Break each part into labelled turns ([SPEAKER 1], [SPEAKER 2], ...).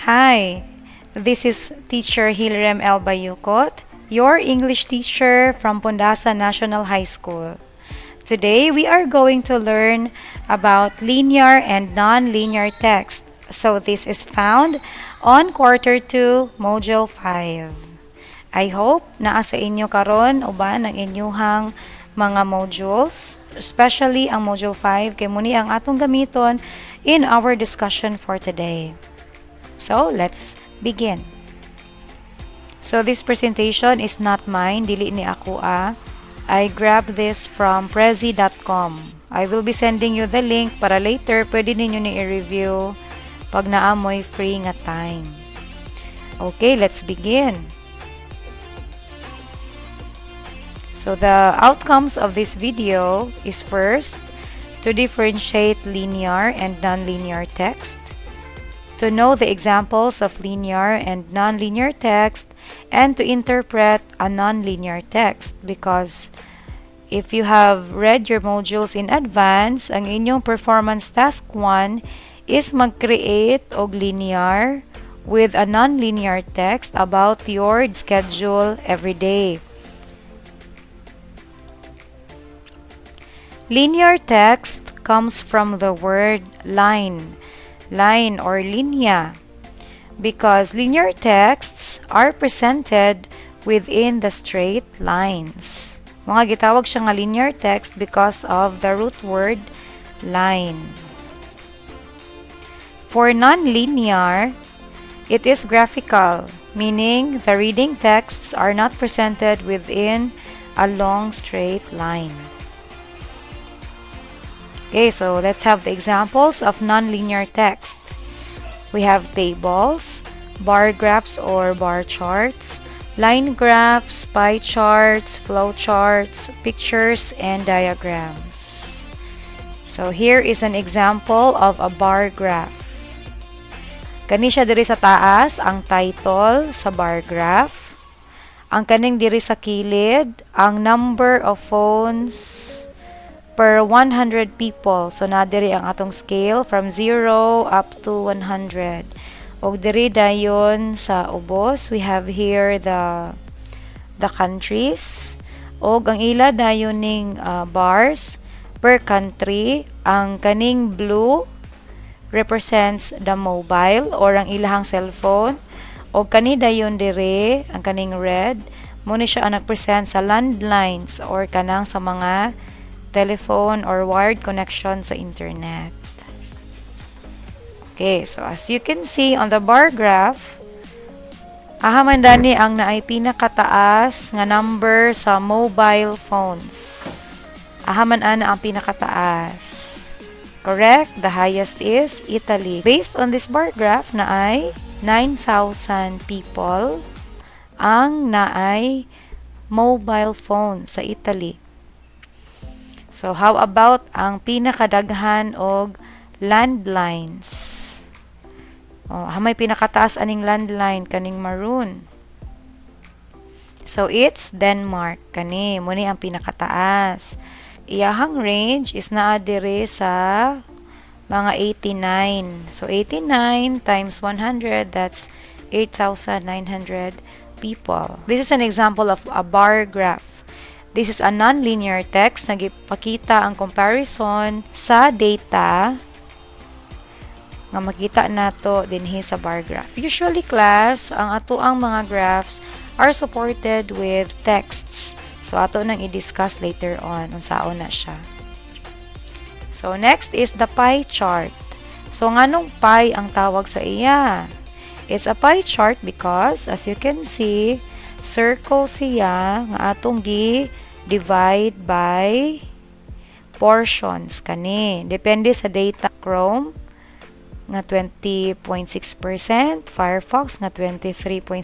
[SPEAKER 1] Hi, this is Teacher Rem your English teacher from Pondasa National High School. Today, we are going to learn about linear and non-linear text. So this is found on Quarter 2, Module 5. I hope naa sa inyo karon uban ang inyuhang mga modules, especially ang Module 5 kay muni ang atong gamiton in our discussion for today. So, let's begin. So, this presentation is not mine, dili ni ako I grabbed this from prezi.com. I will be sending you the link para later pwede ninyo ni i-review pag naamoy free nga time. Okay, let's begin. So, the outcomes of this video is first, to differentiate linear and non-linear text, to know the examples of linear and non-linear text, and to interpret a non-linear text. Because if you have read your modules in advance, ang inyong performance task 1 is mag-create og linear with a non-linear text about your schedule every day. Linear text comes from the word line or linya, because linear texts are presented within the straight lines. Mga gitawag siya nga linear text because of the root word line. For non-linear, it is graphical, meaning the reading texts are not presented within a long straight line. Okay, so let's have the examples of non-linear text. We have tables, bar graphs or bar charts, line graphs, pie charts, flow charts, pictures, and diagrams. So here is an example of a bar graph. Kani siya diri sa taas, ang title sa bar graph. Ang kaning diri sa kilid, ang number of phones per 100 people. So, nadiri ang atong scale from 0 up to 100. O diri dayon sa ubos, we have here the countries. O ang ila dayon ning bars per country. Ang kaning blue represents the mobile or ang ilahang cellphone. O kani dayon diri, ang kaning red, muna siya ang nagpresent sa landlines or kanang sa mga telephone or wired connection sa internet. Okay, so as you can see on the bar graph, ahaman dani ang naay pinakataas nga number sa mobile phones. Ahaman ana ang pinakataas. Correct? The highest is Italy. Based on this bar graph, naay 9,000 people ang naay mobile phone sa Italy. So, how about ang pinakadaghan og landlines? May pinakataas aning landline, kaning maroon. So, it's Denmark. Kani, muni ang pinakataas. Iyahang range is naa diri sa mga 89. So, 89 times 100, that's 8,900 people. This is an example of a bar graph. This is a non-linear text. Nagipakita ang comparison sa data nga makita nato dinhi sa bar graph. Usually, class, ang ato ang mga graphs are supported with texts. So, ato nang i-discuss later on unsaon na siya. So, next is the pie chart. So, nganong pie ang tawag sa iya? It's a pie chart because, as you can see, circle siya nga atong divide by portions kani. Depende sa data Chrome nga 20.6%, Firefox nga 23.6%,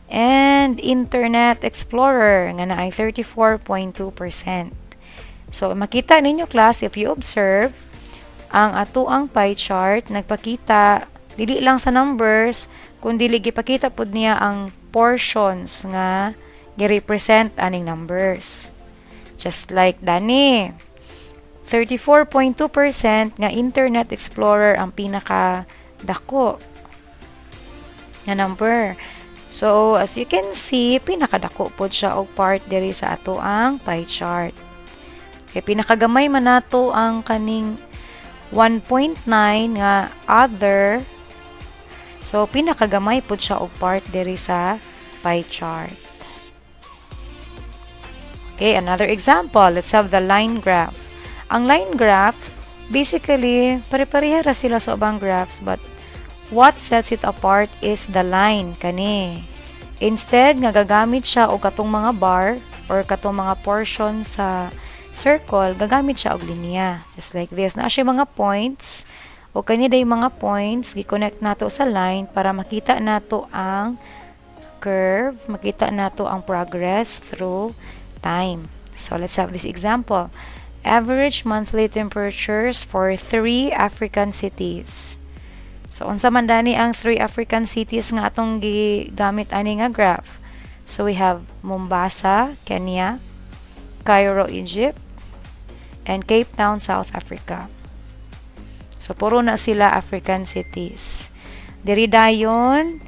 [SPEAKER 1] and Internet Explorer nga naay 34.2%. So makita ninyo class, if you observe, ang atuang pie chart nagpakita dili lang sa numbers, kundi gipakita pud niya ang portions nga gi-represent aning numbers. Just like dani, 34.2% nga Internet Explorer ang pinaka dako. nga number. So, as you can see, pinakadako po siya og part diri sa ato ang pie chart. Okay, pinakagamay man nato ang kaning 1.9 nga other. So, pinakagamay po siya og part diri sa pie chart. Okay, another example. Let's have the line graph. Ang line graph, basically, pare-pareha ra sila sa ubang graphs, but what sets it apart is the line, kani. Instead, nga gagamit siya og katong mga bar or katong mga portion sa circle, gagamit siya og linya. Just like this. Na siya mga points, o kani day mga points, gi-connect nato sa line para makita nato ang curve, makita nato ang progress through time. So, let's have this example. Average monthly temperatures for 3 African cities. So, unsa man dani ang 3 African cities nga atong gigamit ani nga graph. So, we have Mombasa, Kenya, Cairo, Egypt, and Cape Town, South Africa. So, puro na sila African cities. Diri dayon,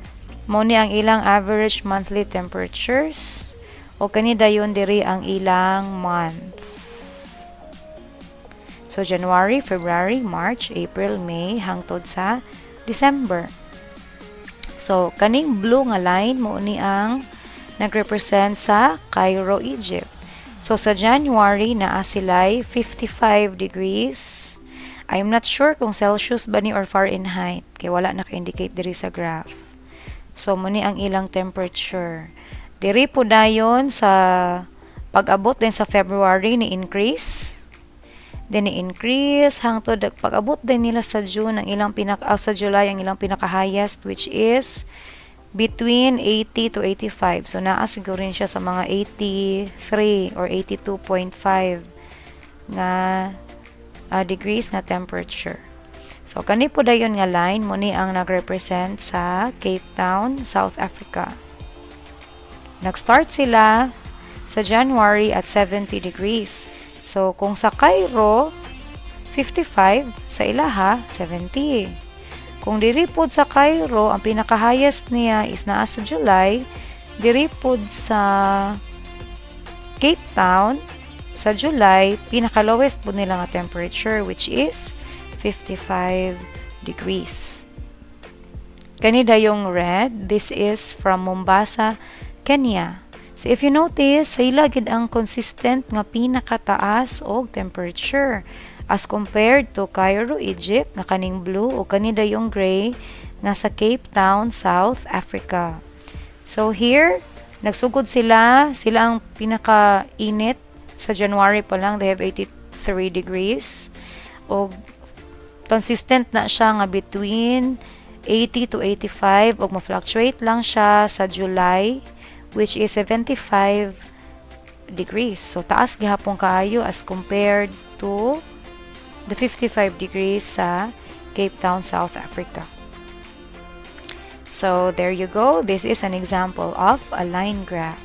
[SPEAKER 1] mo ni ang ilang average monthly temperatures, o kani dayon diri ang ilang month. So, January, February, March, April, May, hangtod sa December. So, kaning blue nga line mo ni ang nagrepresent sa Cairo, Egypt. So, sa January, naa sila'y 55 degrees. I'm not sure kung Celsius ba ni or Fahrenheit. Kaya wala naka-indicate diri sa graph. So, mo ni ang ilang temperature. Diri po dayon sa pag-abot din sa February ni increase. Then i-increase hangtod pag-abot din nila sa June ang ilang sa July ang ilang pinaka-highest, which is between 80 to 85. So naa siguro rin siya sa mga 83 or 82.5 nga degrees na temperature. So kani po dayon nga line mo ni ang nagrepresent sa Cape Town, South Africa. Nag-start sila sa January at 70 degrees. So, kung sa Cairo, 55, sa ilaha, 70. Kung diripod sa Cairo, ang pinaka-highest niya is naa sa July, diripod sa Cape Town, sa July, pinaka-lowest po nila nga temperature, which is 55 degrees. Kanida yung red, this is from Mombasa, Kenya. So, if you notice, sa ila gid ang consistent nga pinakataas og temperature as compared to Cairo, Egypt, nga kaning blue, o kanida yung gray, nga sa Cape Town, South Africa. So, here, nagsugod sila ang pinaka-init sa January pa lang, they have 83 degrees. O, consistent na siya nga between 80 to 85, o ma-fluctuate lang siya sa July, which is 75 degrees. So, taas gihapon kaayo as compared to the 55 degrees sa Cape Town, South Africa. So, there you go. This is an example of a line graph.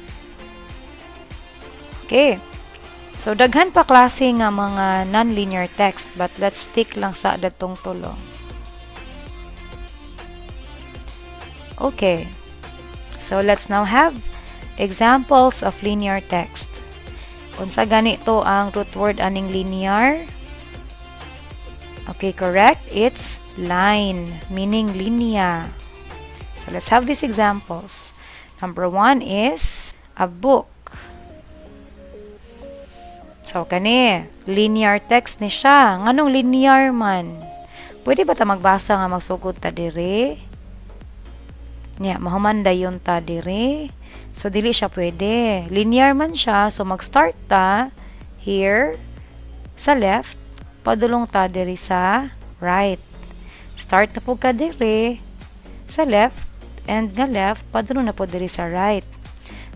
[SPEAKER 1] Okay. So, daghan pa klase nga mga non-linear text, but let's stick lang sa datong tulo. Okay. So, let's now have examples of linear text. Unsa ganito ang root word aning linear? Okay, correct. It's line, meaning linya. So, let's have these examples. Number 1 is a book. So, kani, linear text ni siya. Nganong linear man? Pwede ba ta magbasa nga magsugod ta dire? Nya, mahumanda yun ta dire. So, dili siya pwede. Linear man siya. So, mag-start ta here sa left. Padulong ta diri sa right. Start na po ka diri sa left. And nga left, padulong na po diri sa right.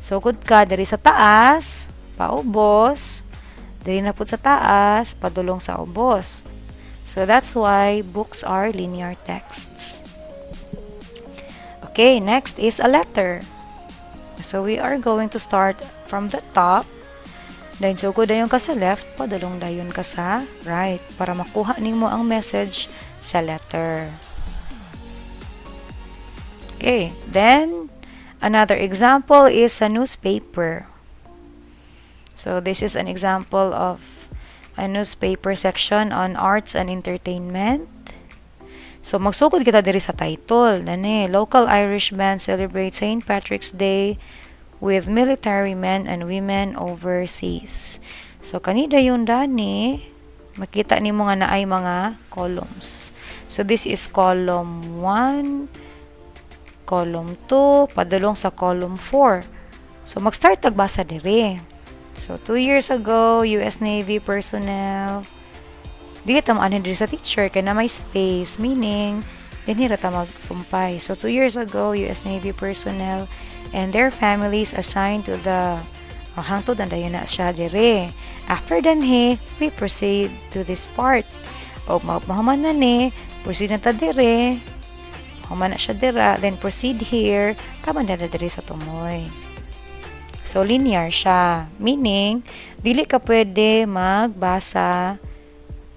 [SPEAKER 1] So, good ka diri sa taas. Paubos. Diri na po sa taas. Padulong sa ubos. So, that's why books are linear texts. Okay, next is a letter. So, we are going to start from the top. Then, sugod dayon ka sa left, padulong dayon ka sa right para makuha nimo ang message sa letter. Okay, then another example is a newspaper. So this is an example of a newspaper section on arts and entertainment. So magsugod kita diri sa title. Nani, local Irish band celebrates St. Patrick's Day with military men and women overseas. So kanida yun dani, makita nimo nga naay mga columns. So this is column 1, column 2, padulong sa column 4. So mag-start tagbasa diri. So 2 years ago, US Navy personnel. Dili ta maano diri sa teacher kay na may space, meaning dinhi ra ta magsumpay. So 2 years ago, US Navy personnel and their families assigned to the hangtod na dayon na siya dire. After danhi, we proceed to this part. O mahuman na ni, proceed na ta dire. Mahuman na siya dira, then proceed here, tama na dire sa tumoy. So linear siya, meaning dili ka pwede magbasa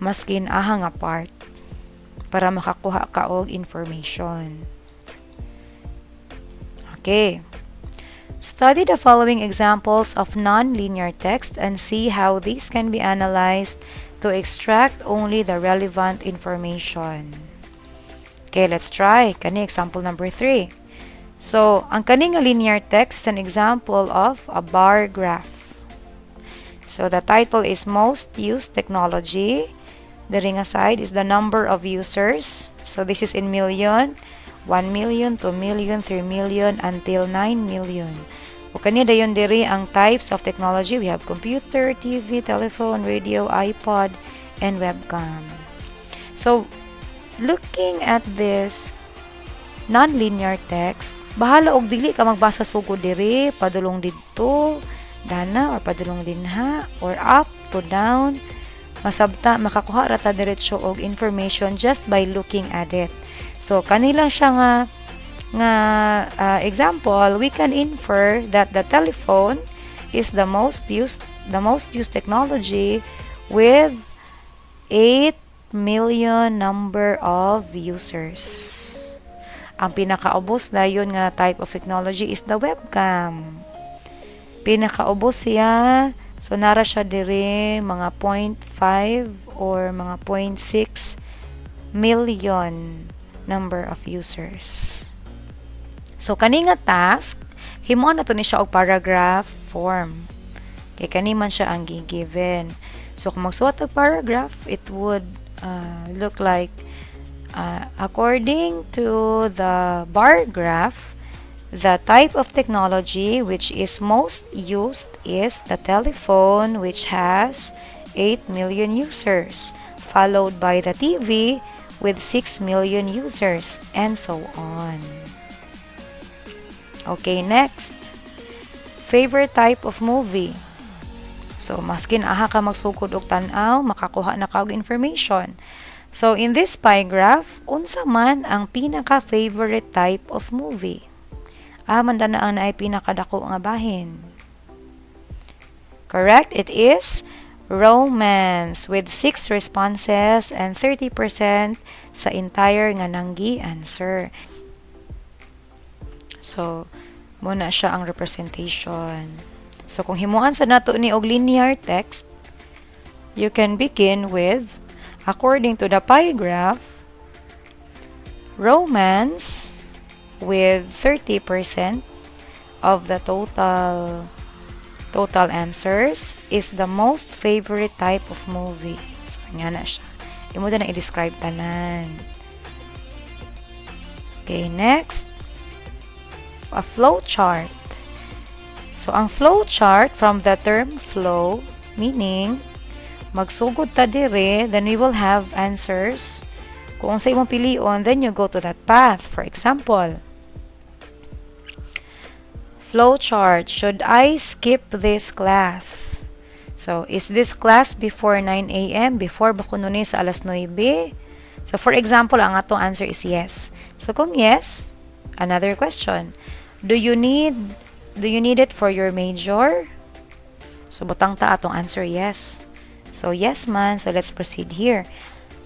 [SPEAKER 1] maskin aha nga part para makakuha ka og information. Okay. Study the following examples of non-linear text and see how these can be analyzed to extract only the relevant information. Okay, let's try. Kani example number 3. So, ang kaning linear text is an example of a bar graph. So, the title is Most Used Technology. The ring aside is the number of users. So, this is in million. 1 million, 2 million, 3 million, until 9 million. O kani dayon diri ang types of technology. We have computer, TV, telephone, radio, iPod, and webcam. So, looking at this non-linear text, bahala og dili ka magbasa sugod diri, padulong didto, dana, or padulong dinha, or up to down. Masabta, makakuha ra ta diretso og information just by looking at it. So, kanilang siya nga example, we can infer that the telephone is the most used technology with 8 million number of users. Ang pinakaubos na yun nga type of technology is the webcam. Pinakaubos siya, so nara siya dire mga 0.5 or mga 0.6 million number of users. So kani nga task, himo na to ni siya og paragraph form. Kay kani man siya ang given. So kung magsuwat og paragraph, it would look like according to the bar graph, the type of technology which is most used is the telephone, which has 8 million users, followed by the TV with 6 million users, and so on. Okay, next. Favorite type of movie. So, maskin aha ka magsugod og tan-aw, makakuha na ka og information. So, in this pie graph, unsa man ang pinaka-favorite type of movie? Man danaan ay pinakadako nga bahin. Correct? It is romance with 6 responses and 30% sa entire nga nanggi answer. So, muna siya ang representation. So, kung himuan sa nato ni og linear text, you can begin with, according to the pie graph, romance with 30% of the total answers is the most favorite type of movie. So, nga na siya. Imo na i-describe tanan. Okay, next. A flow chart. So, ang flow chart from the term flow, meaning, magsugod ta dire, then we will have answers. Kung sa imong pilion, then you go to that path. For example, flow chart. Should I skip this class? So, is this class before 9 a.m.? Before ba kuno ni sa alas 9? So, for example, ang atong answer is yes. So, kung yes, another question. Do you need it for your major? So, butang ta atong answer yes. So, yes man. So, let's proceed here.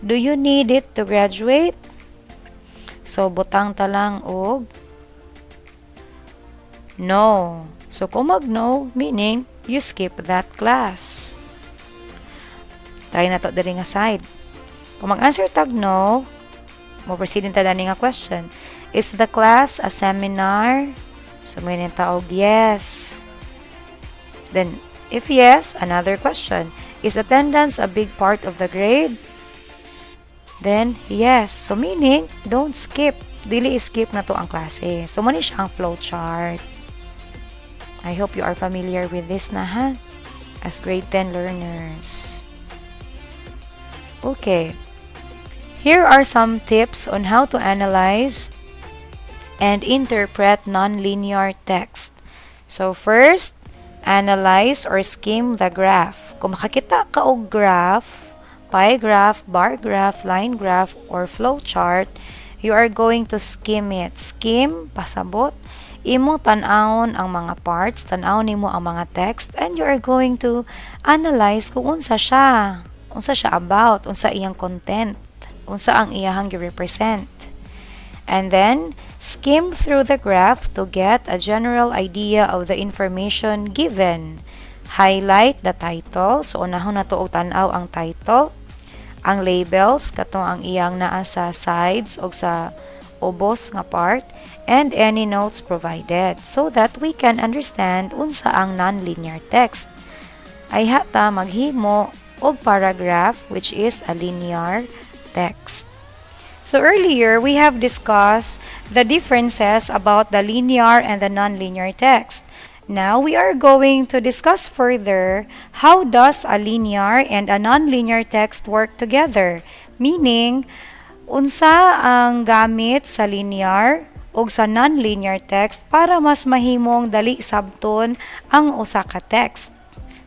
[SPEAKER 1] Do you need it to graduate? So, butang ta lang og No. So, kung mag-no, meaning, you skip that class. Try na to diri nga side. Kung mag-answer tag no, mo-proceed ta dani nga question. Is the class a seminar? So, may nitaog yes. Then, if yes, another question. Is attendance a big part of the grade? Then, yes. So, meaning, don't skip. Dili skip na to ang klase. So, muna siya ang flowchart. I hope you are familiar with this na ha? As grade 10 learners. Okay. Here are some tips on how to analyze and interpret non-linear text. So, first, analyze or skim the graph. Kung makakita ka og graph, pie graph, bar graph, line graph, or flowchart, you are going to skim it. Skim, pasabot, imo tan-awon ang mga parts, tan-awon nimo ang mga text, and you are going to analyze kung unsa siya about, unsa iyang content, unsa ang iyahang gi-represent. And then, skim through the graph to get a general idea of the information given. Highlight the title. So, unahon na to og tan-aw ang title. Ang labels, katong ang iyang naa sa sides o sa ubos nga part. And any notes provided so that we can understand unsa ang non-linear text. Ay hata maghimo og paragraph which is a linear text. So earlier, we have discussed the differences about the linear and the non-linear text. Now, we are going to discuss further how does a linear and a non-linear text work together. Meaning, unsa ang gamit sa linear o sa non-linear text para mas mahimong dali sabton ang usa ka text.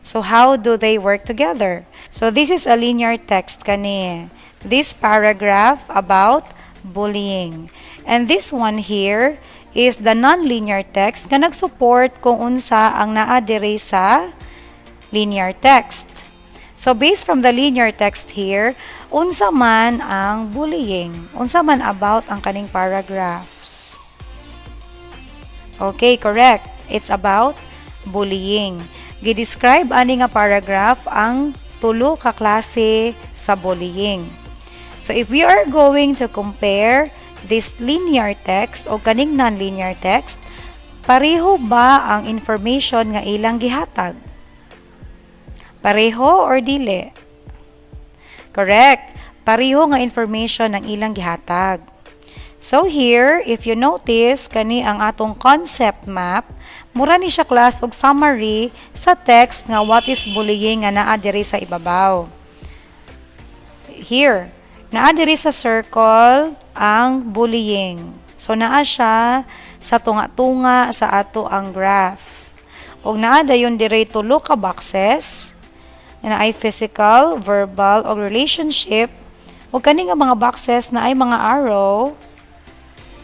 [SPEAKER 1] So, how do they work together? So, this is a linear text kani. This paragraph about bullying. And this one here is the non-linear text nga nag-support kung unsa ang naa diri sa linear text. So based from the linear text here, unsa man ang bullying? Unsa man about ang kaning paragraphs? Okay, correct. It's about bullying. Gi-describe ani nga paragraph ang tulo ka klase sa bullying. So, if we are going to compare this linear text o kaning non-linear text, pareho ba ang information nga ilang gihatag? Pareho or dili? Correct. Pareho nga information ang ilang gihatag. So, here, if you notice, kani ang atong concept map, mura ni siya class og summary sa text nga what is bullying nga naa diri sa ibabaw. Here, naa diri sa circle ang bullying. So, naa siya sa tunga-tunga sa ato ang graph. O naa dayon diri tulo ka boxes na ay physical, verbal, o relationship. O kani nga mga boxes na ay mga arrow,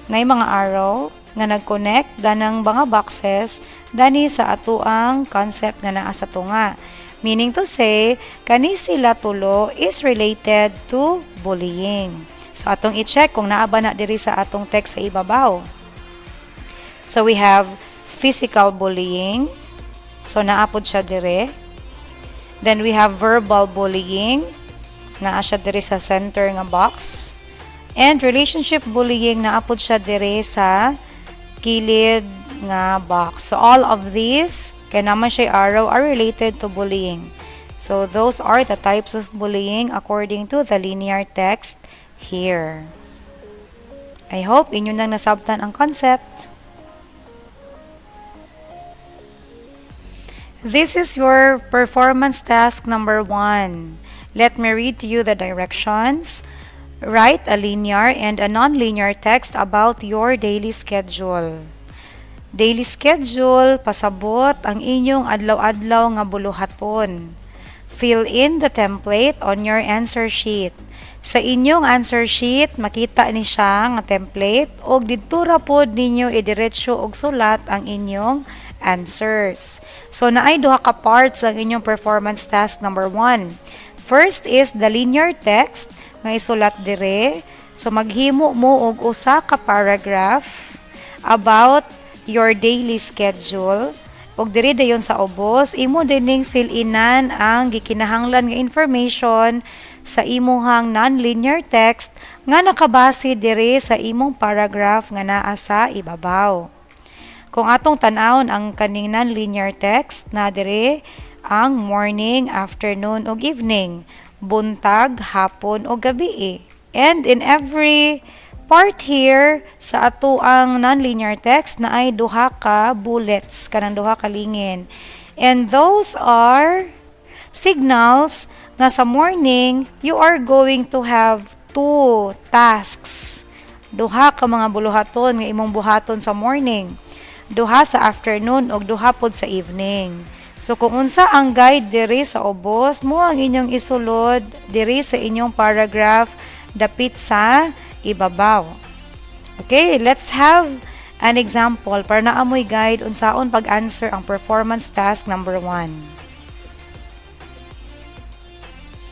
[SPEAKER 1] nga nag-connect danang mga boxes dani sa ato ang concept nga naa sa tunga. Meaning to say, kani sila tulo is related to bullying. So, atong i-check kung naa ba na diri sa atong text sa ibabaw. So, we have physical bullying. So, naapod siya diri. Then, we have verbal bullying. Naa siya diri sa center nga box. And relationship bullying, naapod siya diri sa kilid nga box. So, all of these kaya naman siya arrow are related to bullying. So, those are the types of bullying according to the linear text here. I hope inyo nang nasabtan ang concept. This is your performance task number 1. Let me read to you the directions. Write a linear and a non-linear text about your daily schedule. Daily schedule, pasabot ang inyong adlaw-adlaw nga buluhaton. Fill in the template on your answer sheet. Sa inyong answer sheet, makita ni siya nga template og didto ra pod ninyo idiretso og sulat ang inyong answers. So naay duha ka parts ang inyong performance task number 1. First is the linear text nga isulat dire. So maghimo mo og usa ka paragraph about your daily schedule. Ug diri dayon sa ubos, imo dining fill inan ang gikinahanglan nga information sa imuhang non-linear text nga nakabase diri sa imong paragraph nga naa sa ibabaw. Kung atong tan-awon ang kaning non-linear text na diri ang morning, afternoon ug evening, buntag, hapon ug gabi. And in every part here sa ato ang non-linear text na ay duha ka bullets, kanang duha ka lingin. And those are signals nga sa morning, you are going to have 2 tasks. Duha ka mga buluhaton nga imong buhaton sa morning. Duha sa afternoon ug duha pod sa evening. So kung unsa ang guide diri sa ubos, mo ang inyong isulod diri sa inyong paragraph dapit sa ibabaw. Okay, let's have an example para naamoy guide unsaon pag-answer ang performance task number 1.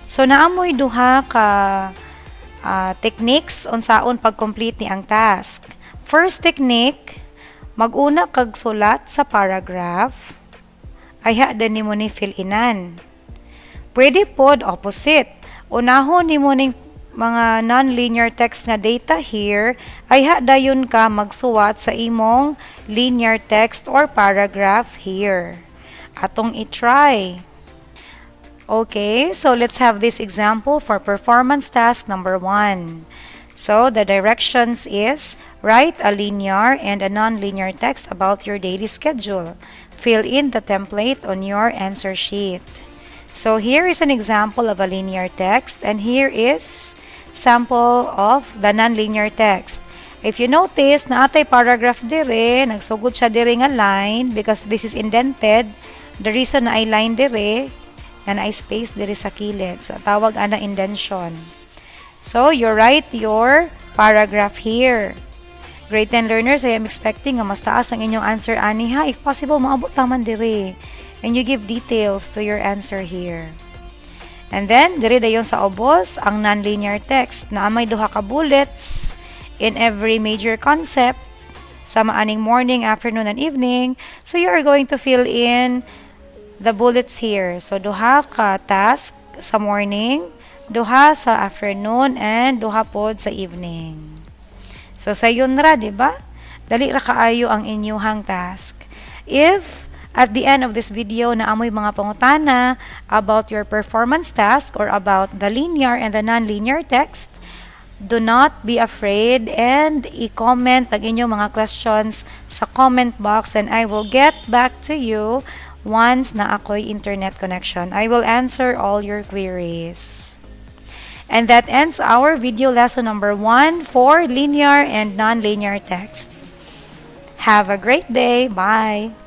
[SPEAKER 1] So naamoy duha ka techniques unsaon pag-complete ni ang task. First technique, mag-una kag sulat sa paragraph. Ayha din nimo ni fill inan. Pwede pod opposite. Unahon nimo ning mga non-linear text na data here, ayha dayon ka magsuwat sa imong linear text or paragraph here. Atong i-try. Okay, so let's have this example for performance task number 1. So the directions is write a linear and a non-linear text about your daily schedule. Fill in the template on your answer sheet. So here is an example of a linear text and here is sample of the non-linear text. If you notice na atay paragraph dire, nagsugod siya dire nga line because this is indented. The reason na ay line dire, na ay space dire sa kilid. So tawag ana indention. So you write your paragraph here. Grade 10 learners, I am expecting nga mas taas ang inyong answer ani ha. If possible, maabot taman dire. And you give details to your answer here. And then, dire dayon sa ubos, ang non-linear text na may duha ka bullets in every major concept sa maaning morning, afternoon, and evening. So you are going to fill in the bullets here. So duha ka task sa morning, duha sa afternoon, and duha pod sa evening. So sayon ra, di ba? Dali ra kaayo ang inyuhang task. If at the end of this video na amoy mga pangutana about your performance task or about the linear and the non-linear text, do not be afraid and i-comment ang inyong mga questions sa comment box and I will get back to you once na ako'y internet connection. I will answer all your queries. And that ends our video lesson number 1 for linear and non-linear text. Have a great day. Bye.